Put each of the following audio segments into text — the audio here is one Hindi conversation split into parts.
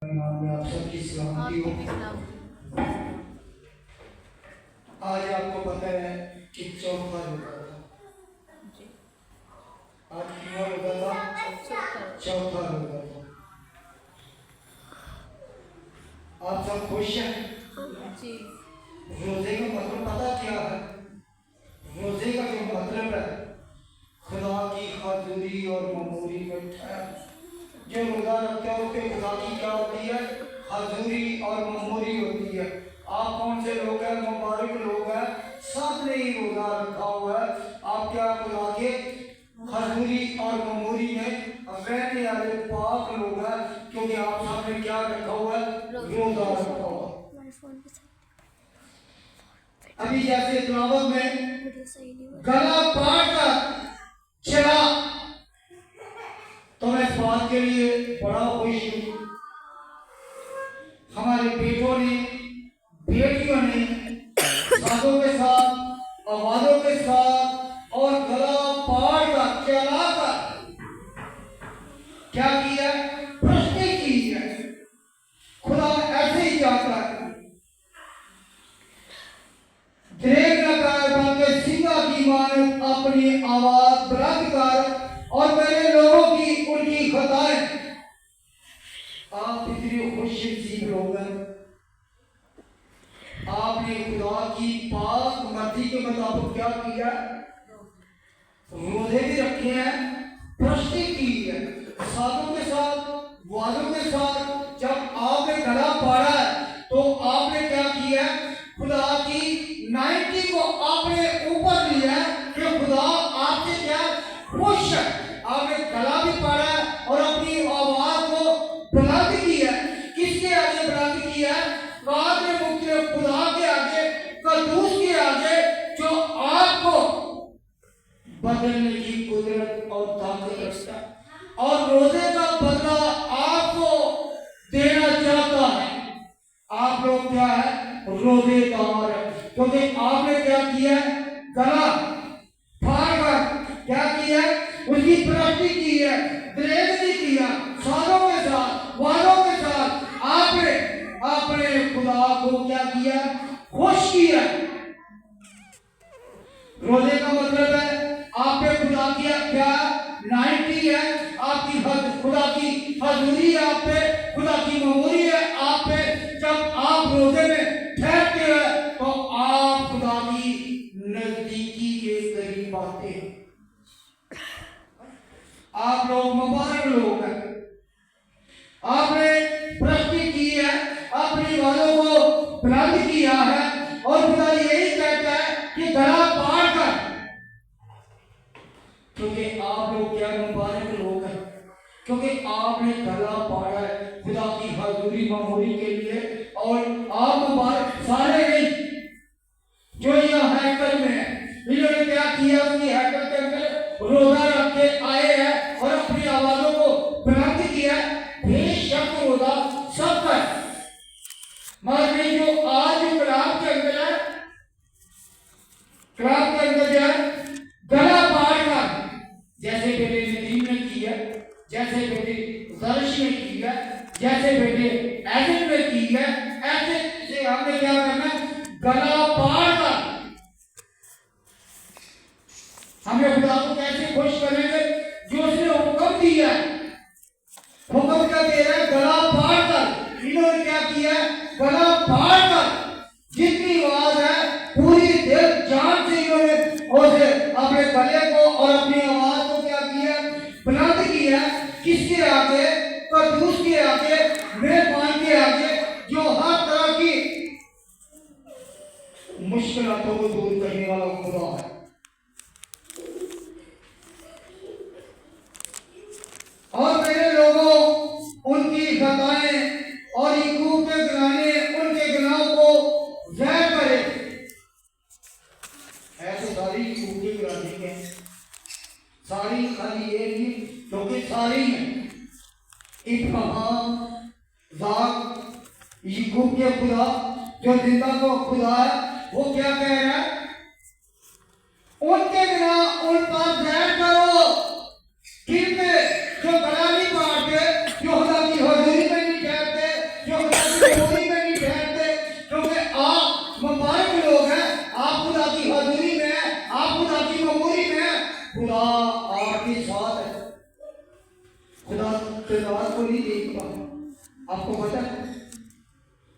नाम में आप सबकी सलामती हो। आज आपको पता है कि चौथा रोजा था। आज क्यों रोजा था? चौथा रोजा था। आप सब खुश हैं? रोजे का मतलब पता क्या है? रोजे का जो मतलब है खुदा की हाजुरी और ममूरी में ठहर। जो रोजा रखता है उसके खुदा की क्या होती है? हाजुरी और ममूरी होती है। आप कौन से लोग हैं? मुबारक लोग हैं, सबने ही रोजा रखा हुआ है। आप क्या खुदा के हाजुरी और ममूरी में रहने वाले पाक लोग हैं, क्योंकि आप सबने क्या रखा हुआ है? रोजा रखा हुआ। अभी जैसे तिलावत में गला पाट कर चला, तो मैं इस बात के लिए बड़ा खुश हूँ। हमारे बेटों ने, बेटियों ने साधों के साथ, आवाजों के साथ और गला पाट कर चला कर क्या किया? प्रश्न की है। खुदा ऐसे ही चाहता है। देख रखा है सिंगा की मानत अपनी आवाज बुलंद कर और मेरे लोगों की उनकी खताएं। आप इतने खुश नसीब लोग हैं, आपने खुदा की पाक मर्जी के मुताबिक क्या किया? रोजे भी रखे हैं, प्रश्न की है। साधों के साथ, वादों के साथ जब आपने गला पाड़ा है तो आपने क्या किया? खुदा की 90 को आपने ऊपर लिया कि खुदा आपसे क्या खुश है। आपने गला भी पाड़ा है और अपनी आवाज को बुलंद किया। किसके आगे बुलंद किया? कादिर मुक्ति खुदा के आगे, कदूस के आगे, जो आपको बदलने की कुदरत और ताकत रखता है और रोजे का बदला आपको देना चाहता है। आप लोग क्या है? रोजेदार है, क्योंकि आपने क्या किया? गला फाड़ कर क्या किया? उसकी प्राप्ति की है, द्रेग नहीं किया। सालों के साथ, वालों के साथ आपने अपने खुदा को क्या किया? खुश किया। रोजे का मतलब है आपने खुदा किया क्या? 90 है आपकी खुदा की हजूरी है, आप पे खुदा की ममूरी है आप पे। जब आप रोजे में ठहरते हैं तो आप खुदा की नजदीकी के करीब आते हैं। आप लोग मुबारक लोग हैं। आपने प्रश्न की है, अपनी वालों को बुलंद किया है और खुदा यही कहता है कि गला पाड़ कर, क्योंकि आप लोग क्या मुबारक लोग हैं, क्योंकि आपने गला पाड़ा है खुदा की हजूरी ममूरी के लिए। और आप मुबारक सारे नहीं जो यहाँ हैकल में है, इन्होंने क्या किया? अपनी हैकल के अंदर रोजा रख के आए हैं और अपनी आवाजों को बुलंद किया। बेशक रोजा सबका है, मगर जो आज कलाम के अंदर है, कलाम के अंदर जो है गला पाड़ कर, जैसे बेटे नदीम ने किया, जैसे बेटे दर्श ने किया, जैसे बेटे ऐसे ने किया, ऐसे से हमने क्या करना? गला पाड़ कर हमें खुदा को कैसे खुश करेंगे? जो उसने हुक्म दिया, हुक्म क्या दे रहा है? गला फाड़ कर। इन्होंने क्या किया? गला फाड़ कर जितनी आवाज है पूरी दिल जान से इन्होंने उसे अपने गले को और अपनी आवाज को क्या किया? बुलंद किया। किसके आगे? कदूस के आगे, मेहमान के आगे, जो हर तरह की मुश्किलों को दूर करने वाला खुदा है। और मेरे लोगों, उनकी खताएं और याकूब के घराने उनके गुनाहों को ज़ाहिर करे। ऐसे सारी याकूब के घराने के सारी खाली ये नहीं, क्योंकि सारी हैं। इब्राहिम, इसाक, याकूब के खुदा जो जिंदा को खुदा है, वो क्या कह रहा है? उनके गुनाह उन पर ज़ाहिर करो। किन पे? जो गला नहीं पाड़ते, जो खुदा की हजूरी में नहीं ठहरते, आपको पता है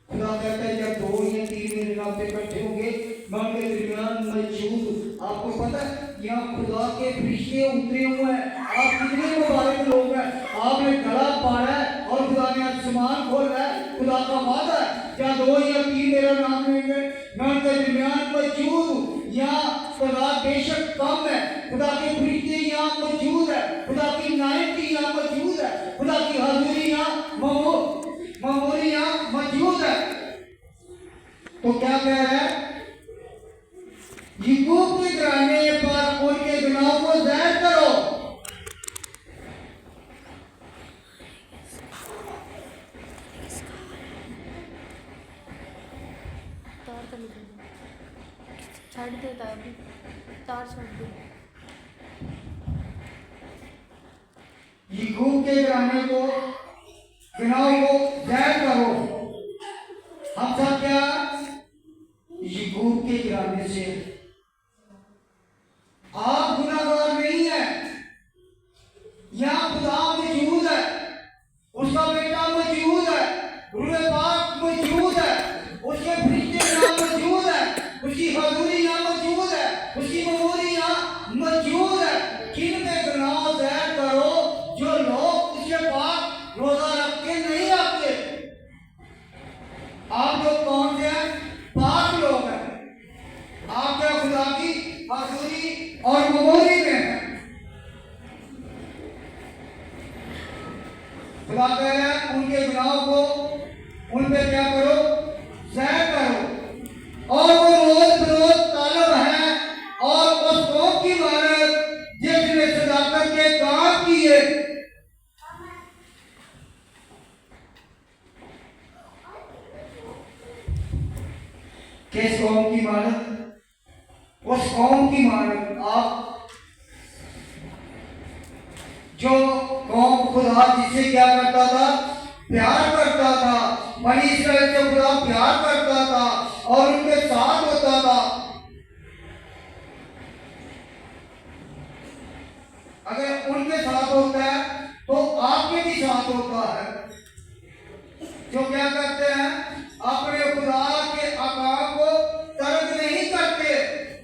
खुदा कहता है जब 2 या 3 मेरे नाम पे इकट्ठे होंगे मैं उनके दरमियान मौजूद। आपको पता है यहाँ खुदा के फरिश्ते उतरे हुए हैं। आप कितने मुबारक लोग हैं, आपने गला पाड़ा है और खुदा ने आसमान खोला है। खुदा का वादा है जहाँ 2 या 3 मेरा नाम लेंगे मैं उनके दरमियान मौजूद हूँ। यहाँ खुदा बेशक कम है, खुदा के फरिश्ते यहाँ मौजूद है, खुदा की नायती यहाँ मौजूद है, खुदा की हाज़ुरी यहाँ मामूली यहाँ मौजूद है। तो क्या कह रहा है, याकूब के घराने पर उनके गुनाहों को ज़ाहिर करो। छाड़ देता है अभी, तार छोड़ दे। याकूब के घराने को गुनाहों को ज़ाहिर करो। हम सब क्या याकूब के घराने से, आप गुनाहगार नहीं है। यहाँ खुदा मौजूद है, उसका बेटा मौजूद है, रूह पाक मौजूद है, उसके फरिश्ते यहाँ मौजूद है, उसकी हाज़ुरी यहाँ मौजूद है, उसकी ममूरी यहाँ मौजूद है। किन पे गुनाह ज़ाहिर करो जो लोग उसके पास रोजा रख के नहीं आते। आप लोग कौन से हैं? पाक लोग हैं। आप क्या खुदा की हाज़ुरी और ममूरी में हैं? खुदा कह रहा है उनके गुनाहों को उन पे क्या करो, ज़ाहिर करो। और वो रोज बरोज तालब है और उस कौम की मानत जिसने सदाकत के काम किए। किस कौम की मानत? उस कौम की मानत। आप जो कौम खुदा जिससे क्या करता था, प्यार करता था, बनी इस्राएल से खुदा प्यार करता था और उनके साथ होता था। अगर उनके साथ होता है तो आपके भी साथ होता है। जो क्या करते हैं, अपने खुदा के अहकाम को तर्क नहीं करते।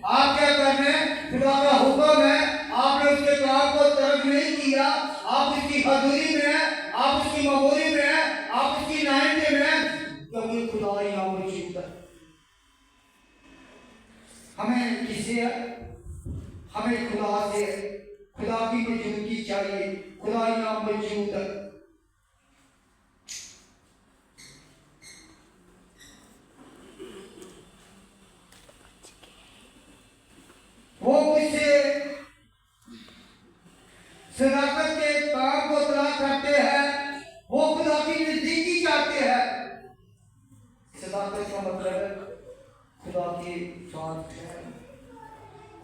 आप क्या कर रहे हैं, खुदा का हुक्म है, आपने उसके काम को तर्क नहीं किया, आप उसकी हाज़ुरी में हैं, आप उसकी ममूरी में हैं, आप उसकी नायते में हैं, क्योंकि खुदा यहाँ मौजूद है। हमें किससे, हमें खुदा से, खुदा की मौजूदगी चाहिए। खुदा यहाँ मौजूद है। वो मुझसे सदाकत के काम को तलाश करते हैं, वो खुदा की नजदीकी चाहते हैं। सदाकत का मतलब है खुदा के साथ है,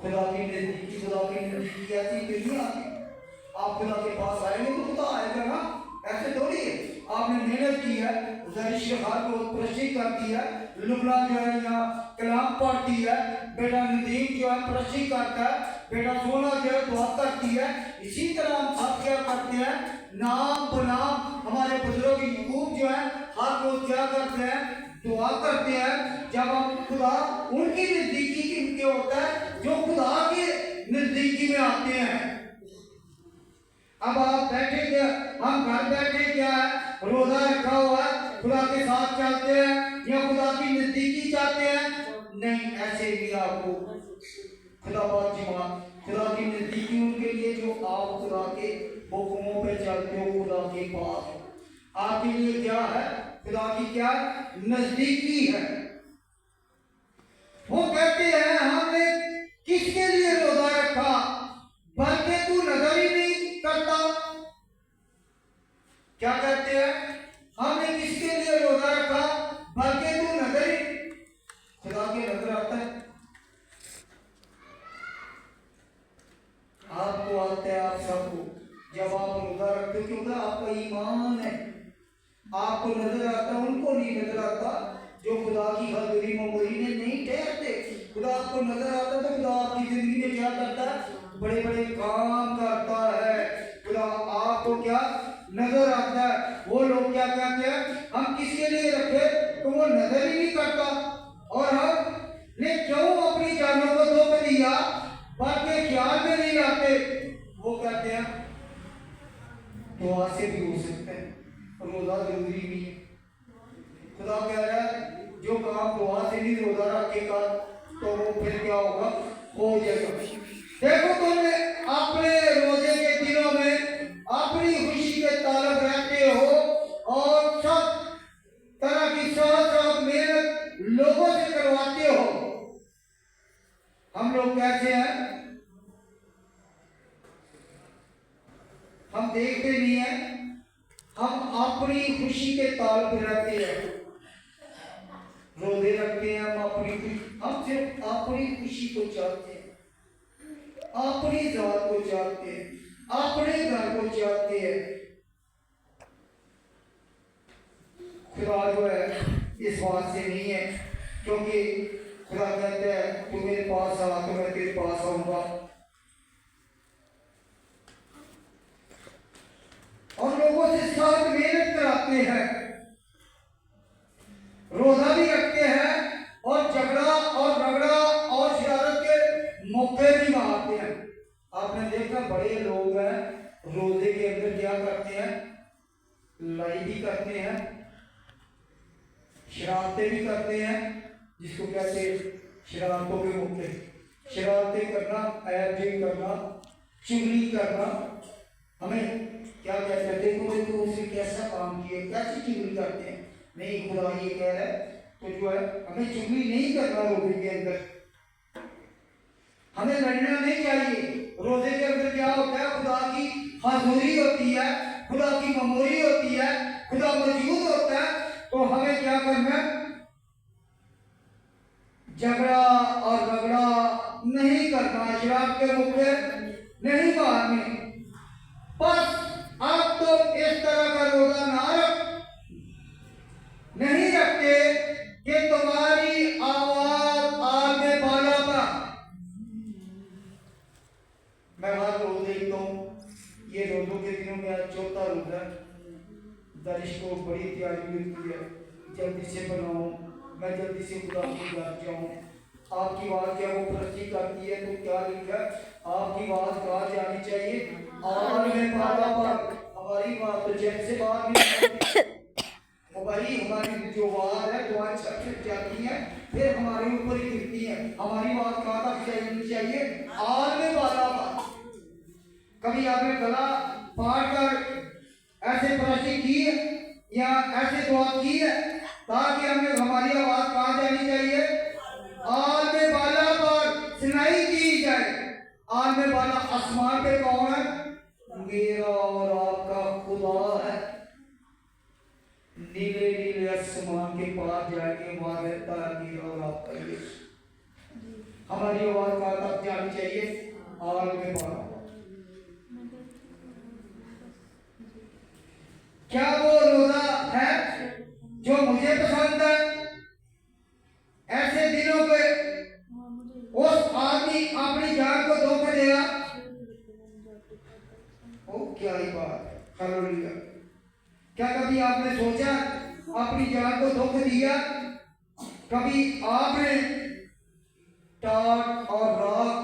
खुदा की नजदीकी। खुदा की नजदीकी ऐसी नहीं आती। आप खुदा के पास आएंगे तो खुदा आएगा ना, ऐसे थोड़ी है। आपने मेहनत की है, ज़रिश्तखार को परस्ती करती है, लुबना जो है यहाँ कलाम पढ़ती है, बेटा नदीम जो है परस्ती करता है, बेटा सोना जो है दुआ करती है। इसी तरह हम सब क्या करते हैं, नाम बनाम हमारे बुजुर्ग याकूब जो है हर रोज क्या करते हैं, दुआ करते हैं। जब हम खुदा उनकी नजदीकी के होता है जो खुदा के नजदीकी में आते हैं। अब आप बैठे क्या, हम घर बैठे क्या है, रोजा रखा हुआ है, खुदा के साथ चलते हैं या खुदा की नजदीकी चाहते हैं? नहीं, ऐसे भी आपको खुदाबाद जमात, खुदा की नजदीकी उनके लिए जो आप खुदा के हुक्मों पे चलते हो, खुदा के पास आपके लिए क्या है, खुदा की क्या नजदीकी है। वो कहते हैं हमने किसके लिए रोजा रखा, बल्कि तू नजर ही नहीं करता। क्या कहते हैं, हमने किसके लिए रोजा रखा, बल्कि तू नजर ही, खुदा की नजर आता है, आपको आता है, आप सबको। जब आप रोजा रखते हो क्योंकि आपका ईमान है, आपको नजर आता, उनको नहीं नजर आता जो खुदा की हाज़ुरी ममूरी में नहीं ठहरते। खुदा आपको नजर आता तो खुदा आपकी जिंदगी में क्या करता है, बड़े बड़े काम करता है। खुदा आपको क्या नजर आता है। वो लोग क्या कहते हैं, हम किसके लिए रखे तो वो नजर ही नहीं करता, और हमने क्यों अपनी जानों को धोखा दिया, बातें ख्याल में नहीं लाते। वो कहते हैं दुआ से भी हो सकता है, रोजा जरूरी भी है। खुदा कह रहा है जो काम दुआ से नहीं रोजा रखेगा तो वो फिर क्या होगा, हो जाएगा। देखो तुमने अपने रोजे के दिनों में अपनी खुशी के तालब रहते हो और सब तरह की साथ मेहनत लोगों से करवाते हो। हम लोग कैसे हैं, हम देखते नहीं है, हम अपनी खुशी के ताल पे रहते हैं, रोजे रखते हैं, हम सिर्फ अपनी खुशी को चाहते हैं, अपनी जात को चाहते हैं, अपने घर को चाहते हैं। खुदा जो है इस बात से नहीं है, क्योंकि खुदा कहता है तू मेरे पास आ तो मैं तेरे पास आऊंगा। और लोगों से साथ मेहनत कराते हैं, रोजा भी रखते हैं और झगड़ा और रगड़ा और शरारत के मौके भी मारते हैं। आपने देखा बड़े लोग हैं रोजे के अंदर क्या करते हैं, लड़ाई भी करते हैं, शरारतें भी करते हैं, जिसको कहते हैं शरारतों के मौके। शरारतें करना, ऐब करना, चुगली करना, हमें क्या कहते हैं, देखो उसने कैसा काम किया, कैसी चुगली करते हैं। नहीं, खुदा ये कह रहा है तो जो है हमें चुगली नहीं करना रोजे के अंदर, हमें लड़ना नहीं चाहिए। रोजे के अंदर क्या होता है, खुदा की हाज़ुरी होती है, खुदा की ममूरी होती है, खुदा मौजूद होता है, तो हमें क्या करना है, झगड़ा और रगड़ा नहीं करना, शराब के मुक्के नहीं मारने। बस आप तो इस तरह का रोजा नहीं रखते कि तुम्हारी आवाज आगे बाला का। मैं हर रोज देखता हूँ, ये रोजों के दिनों में आज चौथा रोजा, दरिश को बड़ी तैयारी होती है, जल्दी से बनाऊं, मैं जल्दी से खुदा को जाग जाऊं। आपकी बात क्या वो प्रस्ती करती है तो क्या लिखा, आपकी बात कहा जानी चाहिए और में बाला पर। हमारी बात तो जैसे बात नहीं, भाई हमारी जो बात है दुआ छट जाती है, फिर हमारे ऊपर ही गिरती है। हमारी बात कहाँ तक जानी चाहिए, और में बाला पर। कभी आपने गला फाड़ कर ऐसे प्रस्ती की है या ऐसे दुआ की है ताकि हमें हमारी आवाज कहाँ जानी चाहिए, आल में बाला पर सुनाई की जाए। आल में बाला आसमान पे कौन है, मेरा और आपका खुदा है। नीले नीले आसमान के पास जाके वहां रहता है मेरा और आपका यीशु। हमारी आवाज कहाँ तक जानी चाहिए, आल में बाला। क्या वो रोजा है जो मुझे पसंद है? ऐसे दिनों पे उस आदमी अपनी जान को धोखा देगा। ओ क्या ही बात है, हालेलुया। क्या कभी आपने सोचा अपनी जान को धोखा दिया? कभी आपने टाट और रात,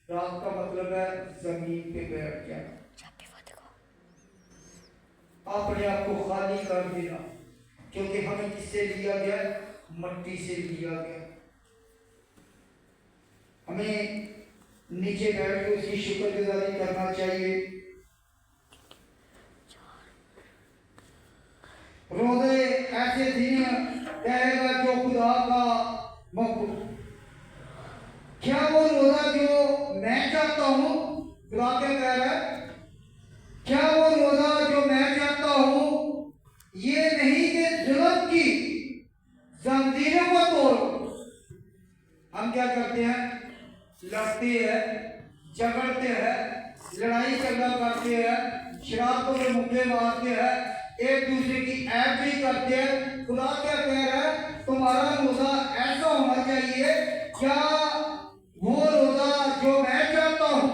रात का मतलब है जमीन पे बैठ जाना, अपने आप को खाली कर देना, क्योंकि हमें किससे लिया गया, मट्टी से लिया गया। हमें नीचे बैठ के उसकी शुक्रगुजारी करना चाहिए। रोजे ऐसे दिन कहेगा जो खुदा का मकबूल। क्या वो रोजा जो मैं चाहता हूँ, खुदा क्या कह रहा है, क्या वो रोजा जो मैं चाहता हूँ ये नहीं कि जुल्म की जंजीरों को तोड़ो। हम क्या करते हैं, लड़ते हैं, झगड़ते हैं, लड़ाई झगड़ा करते हैं, शराबों में मुक्के मारते हैं, एक दूसरे की ऐब भी करते हैं। खुदा क्या कह रहा है, तुम्हारा रोजा ऐसा होना चाहिए, क्या वो रोजा जो मैं चाहता हूँ।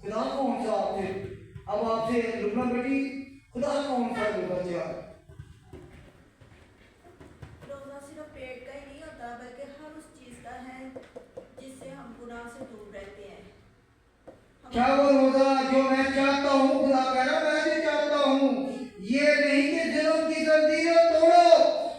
खुदा कौन सा आपसे, अब आपसे लुकना बेटी, खुदा क्या वो रोजा जो मैं चाहता हूँ, खुदा कह रहा मैं भी चाहता हूँ, ये नहीं कि दिलों की जंजीरें तोड़ो,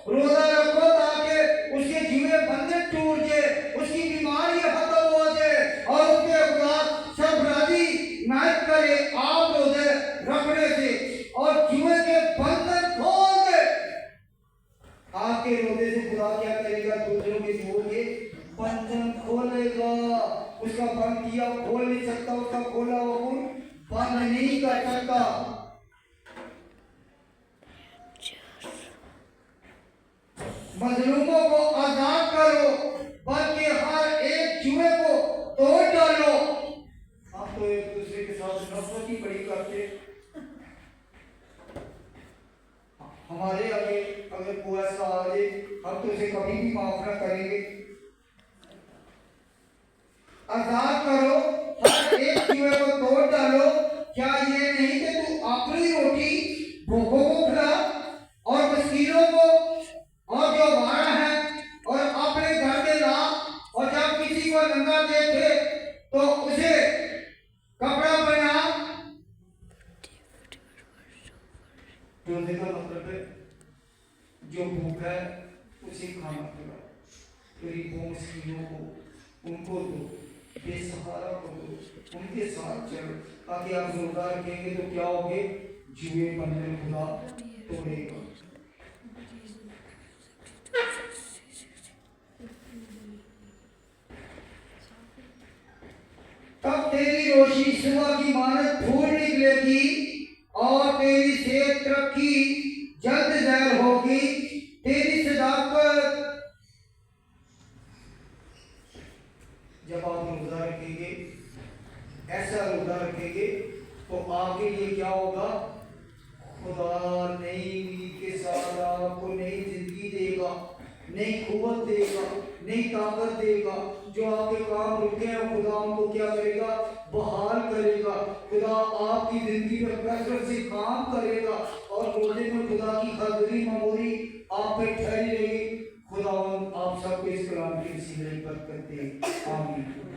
रोजा रखो ताकि उसके जुए बंधन टूट जाए, उसकी बीमारी खत्म हो जाए और उसके खुदा सरफराजी नायक करे आप रोजे रखने से और जुए के बंधन खोल दे। आपके रोजे से खुदा क्या करेगा? दूसरों के जुए के बंधन खोलेगा। उसका बंद किया खोल नहीं सकता, उसका खोला हुआ बंद नहीं कर सकता। मजलूमों को आजाद करो, बल्कि हर एक जुए को तोड़ डालो। आप तो एक दूसरे के साथ नफरत ही बड़ी करते। हमारे आगे अगर कोई ऐसा आ जाए, हम तो उसे कभी भी माफ न करेंगे। आजाद करो, हर एक जुए को तोड़ डालो। क्या ये नहीं कि तू अपनी रोटी भूखों को खिला और मिस्कीनों को और जो वारा है और अपने घर में ला, और जब किसी को नंगा देखे तो उसे कपड़ा पहना। रोजे का मतलब है जो भूख है उसे खाना खिलाओ, गरीबों मिस्कीनों को उनको दो, बेसहारा को दो, उनके साथ चलो, ताकि आप रोजा रखेंगे तो क्या होगे? जुए बंधन खुदा तोड़ेगा। तब तेरी रोशनी सुबह की मानद फूल निकलेगी और तेरी सेहत तरक्की जल्द ज़ाहिर होगी। तेरी सदाकत, जब आप रोजा रखेंगे, ऐसा रोजा रखेंगे तो आपके लिए क्या होगा? खुदा नई उम्मीद के साथ आपको नई जिंदगी देगा, नई कुव्वत देगा, नई ताकत देगा। जो आपके काम रुके हैं खुदा उनको क्या करेगा? बहाल करेगा। खुदा आपकी जिंदगी में कसरत से काम करेगा और रोजे में खुदा की हाजिरी ममूरी आप पे ठहरी रहेगी। खुदा आप सबको इस कलाम की वसीले बरकत दे। आमीन।